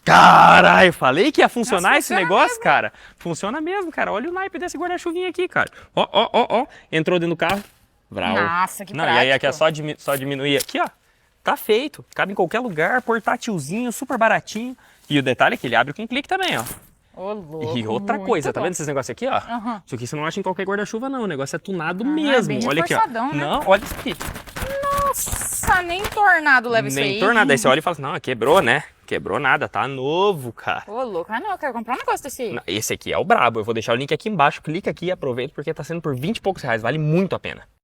Caralho, falei que ia funcionar Nossa, esse funciona negócio, mesmo. cara. Funciona mesmo, cara. Olha o naipe desse guarda-chuvinha aqui, cara. Ó, ó, ó, ó. Entrou dentro do carro. Vral. Nossa, que Não, e aí aqui é prático. só diminuir aqui, ó. Tá feito. Cabe em qualquer lugar, portátilzinho, super baratinho. E o detalhe é que ele abre com clique também, ó. Ô, louco, E outra muito coisa, tá bom. vendo esses negócios aqui, ó? Aham. Isso aqui você não acha em qualquer guarda-chuva, não. O negócio é tunado É mesmo. bem Olha aqui, ó. reforçadão, né? Não, olha isso aqui. Nossa, nem tornado leva isso aí. Nem tornado. Aí você olha e fala assim, não, quebrou, né? Quebrou nada, tá novo, cara. Ô, louco. Ah, não, eu quero comprar um negócio desse aí. Não, esse aqui é o brabo. Eu vou deixar o link aqui embaixo. Clica aqui e aproveita porque tá sendo por 20 e poucos reais. Vale muito a pena.